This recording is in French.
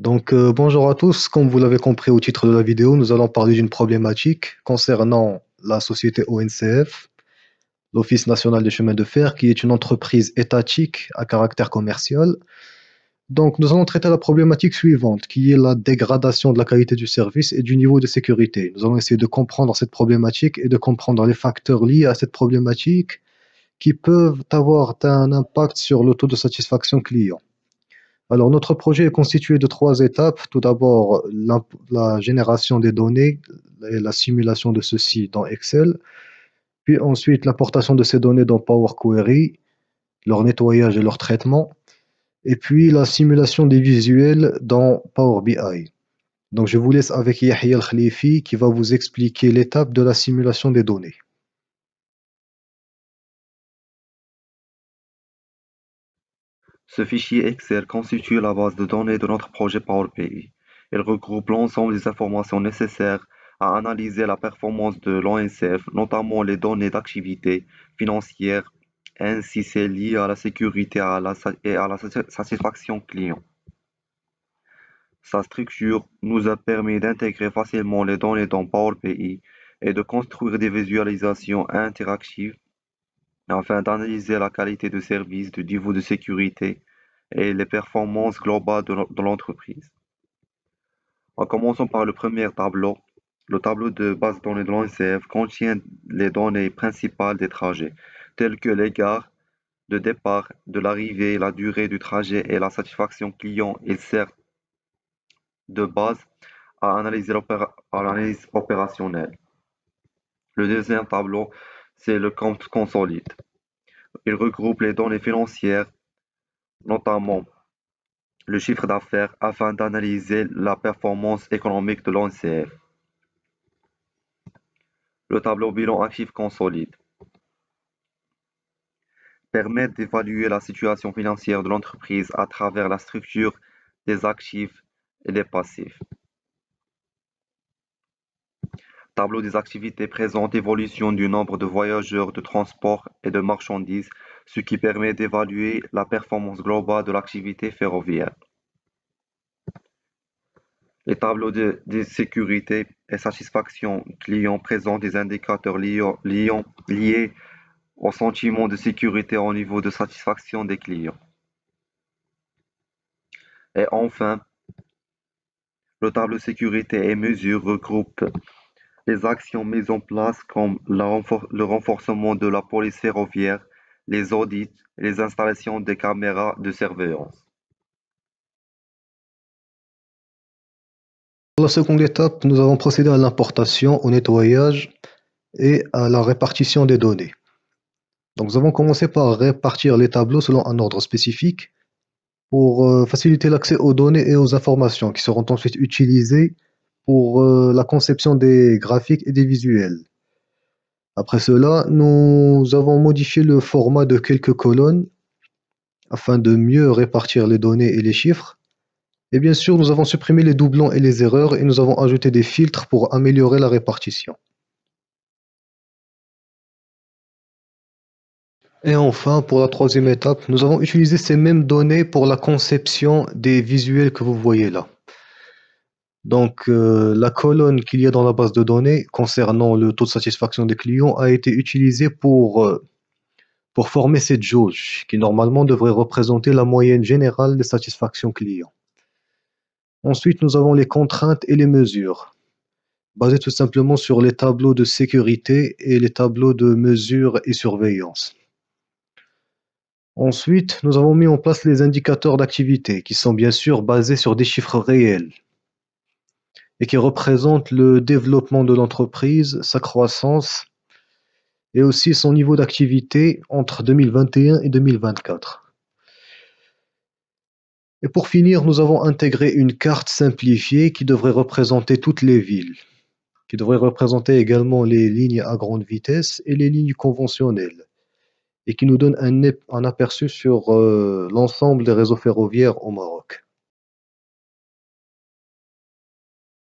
Bonjour à tous. Comme vous l'avez compris au titre de la vidéo, nous allons parler d'une problématique concernant la société ONCF, l'Office national des chemins de fer, qui est une entreprise étatique à caractère commercial. Nous allons traiter la problématique suivante, qui est la dégradation de la qualité du service et du niveau de sécurité. Nous allons essayer de comprendre cette problématique et de comprendre les facteurs liés à cette problématique qui peuvent avoir un impact sur le taux de satisfaction client. Alors, notre projet est constitué de trois étapes. Tout d'abord, la génération des données et la simulation de ceci dans Excel. Puis ensuite, l'importation de ces données dans Power Query, leur nettoyage et leur traitement. Et puis, la simulation des visuels dans Power BI. Donc, je vous laisse avec Yahya Al-Khalifi qui va vous expliquer l'étape de la simulation des données. Ce fichier Excel constitue la base de données de notre projet Power BI. Il regroupe l'ensemble des informations nécessaires à analyser la performance de l'ONCF, notamment les données d'activité financière, ainsi c'est lié à la sécurité et à la satisfaction client. Sa structure nous a permis d'intégrer facilement les données dans Power BI et de construire des visualisations interactives afin d'analyser la qualité de service, le niveau de sécurité et les performances globales de l'entreprise. En commençant par le premier tableau, le tableau de base de données de l'ONCF contient les données principales des trajets, telles que les gares de départ, de l'arrivée, la durée du trajet et la satisfaction client. Il sert de base à l'analyse opérationnelle. Le deuxième tableau, c'est le compte consolide. Il regroupe les données financières, notamment le chiffre d'affaires, afin d'analyser la performance économique de l'ONCF. Le tableau bilan actif consolide permet d'évaluer la situation financière de l'entreprise à travers la structure des actifs et des passifs. Tableau des activités présente l'évolution du nombre de voyageurs, de transport et de marchandises, ce qui permet d'évaluer la performance globale de l'activité ferroviaire. Les tableaux de sécurité et satisfaction client présentent des indicateurs liés au sentiment de sécurité au niveau de satisfaction des clients. Et enfin, le tableau sécurité et mesures regroupe les actions mises en place comme le renforcement de la police ferroviaire, les audits et les installations des caméras de surveillance. Pour la seconde étape, nous avons procédé à l'importation, au nettoyage et à la répartition des données. Nous avons commencé par répartir les tableaux selon un ordre spécifique pour faciliter l'accès aux données et aux informations qui seront ensuite utilisées pour la conception des graphiques et des visuels. Après cela, nous avons modifié le format de quelques colonnes afin de mieux répartir les données et les chiffres. Et bien sûr, nous avons supprimé les doublons et les erreurs et nous avons ajouté des filtres pour améliorer la répartition. Et enfin, pour la troisième étape, nous avons utilisé ces mêmes données pour la conception des visuels que vous voyez là. La colonne qu'il y a dans la base de données concernant le taux de satisfaction des clients a été utilisée pour former cette jauge qui normalement devrait représenter la moyenne générale des satisfactions clients. Ensuite, nous avons les contraintes et les mesures, basées tout simplement sur les tableaux de sécurité et les tableaux de mesure et surveillance. Ensuite, nous avons mis en place les indicateurs d'activité qui sont bien sûr basés sur des chiffres réels et qui représentent le développement de l'entreprise, sa croissance et aussi son niveau d'activité entre 2021 et 2024. Et pour finir, nous avons intégré une carte simplifiée qui devrait représenter toutes les villes, qui devrait représenter également les lignes à grande vitesse et les lignes conventionnelles, et qui nous donne un aperçu sur l'ensemble des réseaux ferroviaires au Maroc.